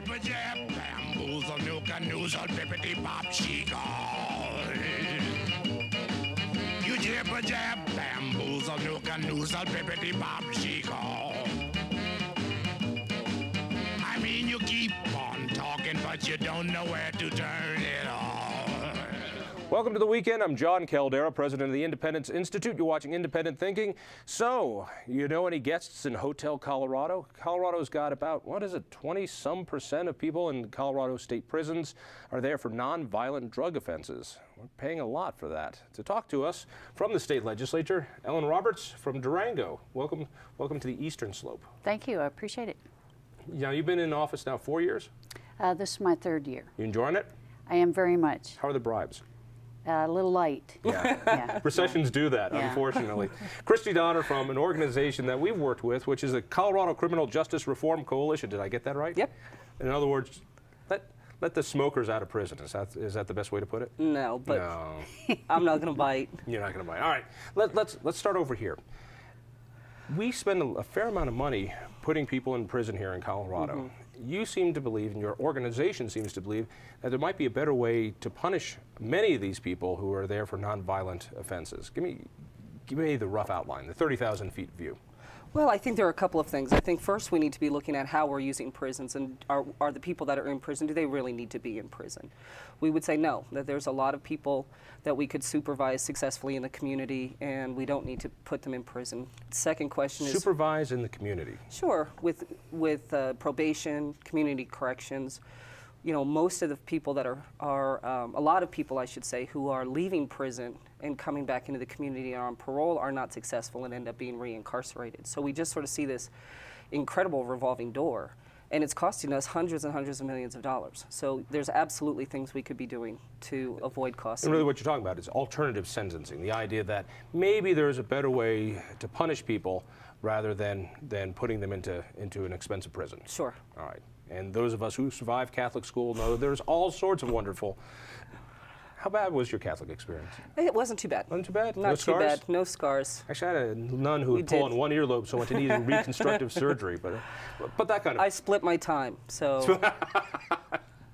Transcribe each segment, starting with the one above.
jibber jab, bamboozle, nuka noozle, bippity bop, she called. You jibber jab, bamboozle, nuka noozle, bippity bop, she called. I mean, you keep on talking, but you don't know where to turn it off. Welcome to the weekend. I'm Jon Caldara, president of the Independence Institute. You're watching Independent Thinking. So, you know any guests in Hotel Colorado? Colorado's got about, 20-some% of people in Colorado state prisons are there for nonviolent drug offenses. We're paying a lot for that. To talk to us from the state legislature, Ellen Roberts from Durango. Welcome to the Eastern Slope. Thank you. I appreciate it. Now, you've been in office now 4 years? This is my third year. You enjoying it? I am very much. How are the bribes? A little light. Yeah. Yeah. Recessions do that, Yeah. unfortunately. Christie from an organization that we've worked with, which is the Colorado Criminal Justice Reform Coalition. Did I get that right? Yep. In other words, let the smokers out of prison. Is that the best way to put it? No, but No. I'm not going to bite. You're not going to bite. All right. Let's start over here. We spend a fair amount of money putting people in prison here in Colorado. Mm-hmm. You seem to believe, and your organization seems to believe, that there might be a better way to punish many of these people who are there for nonviolent offenses. Give me the rough outline, the 30,000 feet view. Well, I think there are a couple of things. I think first we need to be looking at how we're using prisons, and are the people that are in prison, do they really need to be in prison? We would say no, that there's a lot of people that we could supervise successfully in the community, and we don't need to put them in prison. Second question is... Supervise in the community? Sure, with probation, community corrections. You know, most of the people that are a lot of people, I should say, who are leaving prison and coming back into the community and on parole are not successful and end up being reincarcerated. So we just sort of see this incredible revolving door, and it's costing us hundreds and hundreds of millions of dollars. So there's absolutely things we could be doing to avoid costs. And really what you're talking about is alternative sentencing, the idea that maybe there's a better way to punish people rather than putting them into an expensive prison. Sure. All right. And those of us who survived Catholic school know there's all sorts of wonderful. How bad was your Catholic experience? It wasn't too bad. Wasn't too bad? Not no too scars? bad. No scars. Actually, I had a nun who had pulled on one earlobe, so went to need reconstructive surgery. But that kind of. I split my time, so.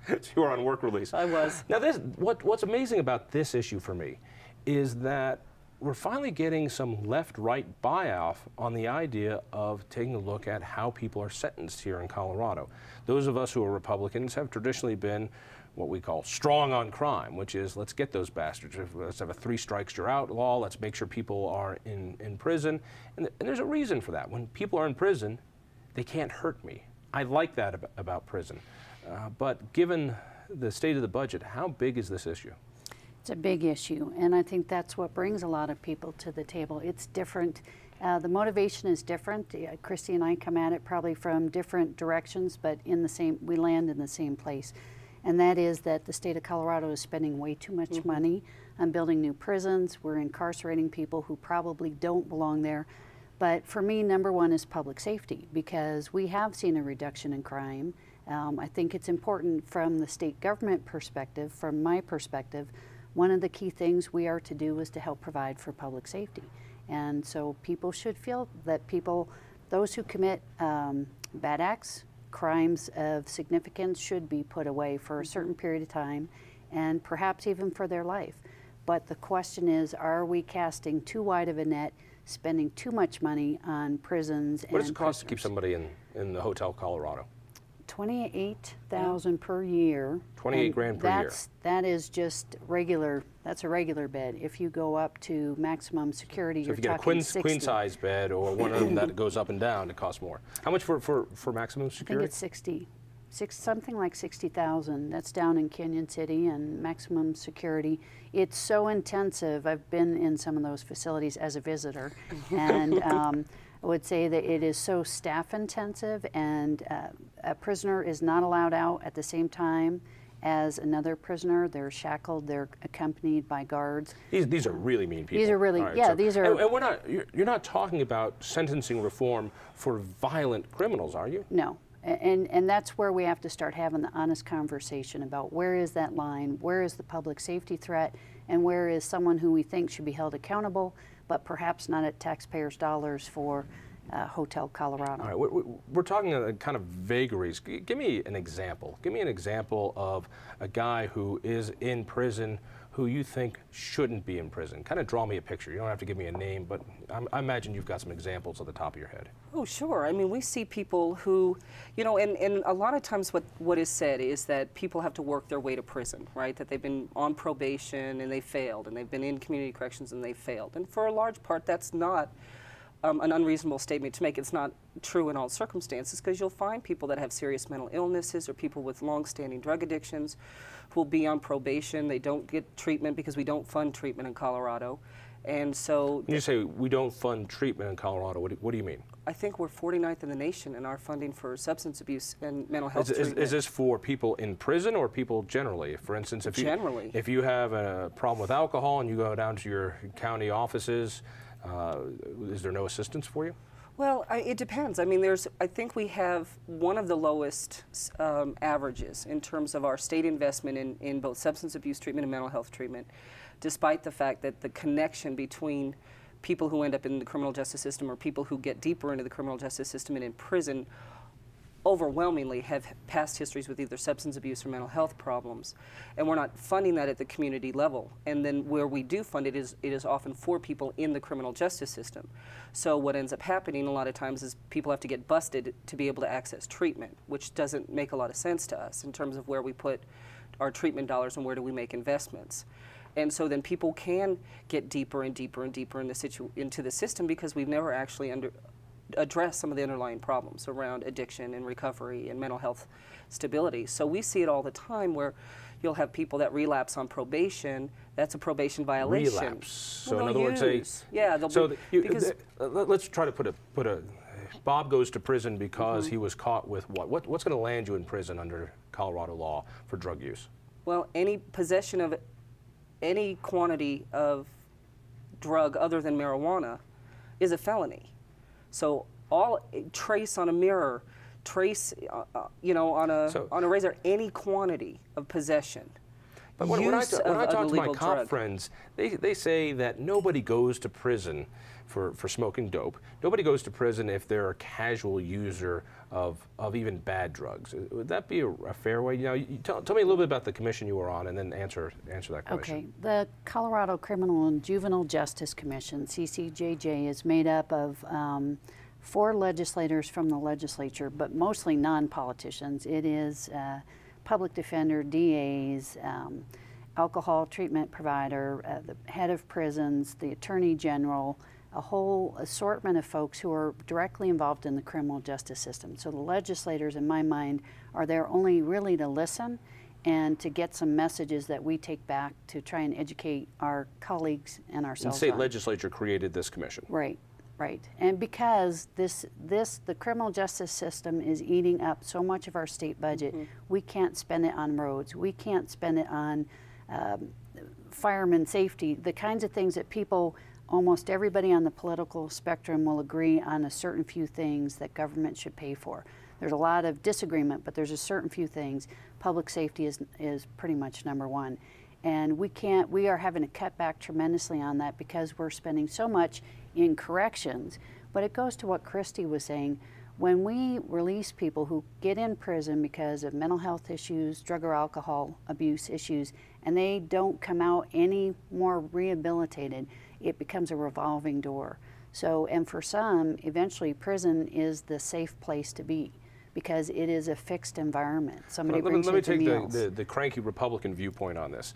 You were on work release. I was. Now, what's amazing about this issue for me is that we're finally getting some left-right buy-off on the idea of taking a look at how people are sentenced here in Colorado. Those of us who are Republicans have traditionally been what we call strong on crime, which is let's get those bastards. Let's have a 3 strikes you're out law. Let's make sure people are in prison. And there's a reason for that. When people are in prison, they can't hurt me. I like that about prison. But given the state of the budget, how big is this issue? It's a big issue, and I think that's what brings a lot of people to the table. It's different. The motivation is different. Christy and I come at it probably from different directions, but we land in the same place. And that is that the state of Colorado is spending way too much money on building new prisons. We're incarcerating people who probably don't belong there. But for me, number one is public safety, because we have seen a reduction in crime. I think it's important from the state government perspective, from my perspective. One of the key things we are to do is to help provide for public safety. And so people should feel that those who commit bad acts, crimes of significance, should be put away for a certain period of time, and perhaps even for their life. But the question is, are we casting too wide of a net, spending too much money on prisons? What does it cost to keep somebody in the Hotel Colorado? $28,000 per year. 28 grand per year. That is just regular. That's a regular bed. If you go up to maximum security, so you're if you get talking a queen size bed or one of them that goes up and down, it costs more. How much for maximum security? I think it's something like 60,000. That's down in Canyon City, and maximum security. It's so intensive. I've been in some of those facilities as a visitor, and I would say that it is so staff intensive, and a prisoner is not allowed out at the same time as another prisoner. They're shackled, they're accompanied by guards. These are really mean people. These are really, right, yeah, so, these are... And we're not, you're not talking about sentencing reform for violent criminals, are you? No. And that's where we have to start having the honest conversation about where is that line, where is the public safety threat, and where is someone who we think should be held accountable, but perhaps not at taxpayers' dollars for, Hotel Colorado. All right, we're talking kind of vagaries. Give me an example. Give me an example of a guy who is in prison who you think shouldn't be in prison. Kind of draw me a picture. You don't have to give me a name, but I imagine you've got some examples at the top of your head. Oh, sure. I mean, we see people who, you know, and a lot of times what is said is that people have to work their way to prison, right? That they've been on probation and they failed, and they've been in community corrections and they failed. And for a large part, that's not an unreasonable statement to make. It's not true in all circumstances, because you'll find people that have serious mental illnesses or people with long-standing drug addictions who will be on probation. They don't get treatment because we don't fund treatment in Colorado. And so... When you say we don't fund treatment in Colorado, what do you mean? I think we're 49th in the nation in our funding for substance abuse and mental health treatment. Is this for people in prison or people generally? For instance, if you have a problem with alcohol and you go down to your county offices, is there no assistance for you? Well, it depends. I mean, I think we have one of the lowest averages in terms of our state investment in both substance abuse treatment and mental health treatment, despite the fact that the connection between people who end up in the criminal justice system or people who get deeper into the criminal justice system and in prison overwhelmingly have past histories with either substance abuse or mental health problems. And we're not funding that at the community level. And then where we do fund it is often for people in the criminal justice system. So what ends up happening a lot of times is people have to get busted to be able to access treatment, which doesn't make a lot of sense to us in terms of where we put our treatment dollars and where do we make investments. And so then people can get deeper and deeper and deeper into the system because we've never actually address some of the underlying problems around addiction and recovery and mental health stability. So we see it all the time where you'll have people that relapse on probation. That's a probation violation. Relapse. So well, in other words, yeah, let's try to put a Bob goes to prison because he was caught with what? What's going to land you in prison under Colorado law for drug use? Well, any possession of any quantity of drug other than marijuana is a felony. So trace on a mirror, trace, you know, on a razor, any quantity of possession. But when I talk to my cop friends, they say that nobody goes to prison for smoking dope. Nobody goes to prison if they're a casual user of even bad drugs. Would that be a fair way? You know, tell me a little bit about the commission you were on, and then answer that question. Okay, the Colorado Criminal and Juvenile Justice Commission, CCJJ, is made up of 4 legislators from the legislature, but mostly non-politicians. It is public defender, DAs, alcohol treatment provider, the head of prisons, the attorney general, a whole assortment of folks who are directly involved in the criminal justice system. So the legislators, in my mind, are there only really to listen and to get some messages that we take back to try and educate our colleagues and ourselves. The state legislature created this commission. Right, right. And because the criminal justice system is eating up so much of our state budget, we can't spend it on roads. We can't spend it on fireman safety, the kinds of things that people, almost everybody on the political spectrum will agree on a certain few things that government should pay for. There's a lot of disagreement, but there's a certain few things. Public safety is pretty much #1. And we are having to cut back tremendously on that because we're spending so much in corrections. But it goes to what Christie was saying. When we release people who get in prison because of mental health issues, drug or alcohol abuse issues, and they don't come out any more rehabilitated, it becomes a revolving door. So, and for some, eventually prison is the safe place to be because it is a fixed environment. Somebody brings you the meals. Let me take the cranky Republican viewpoint on this.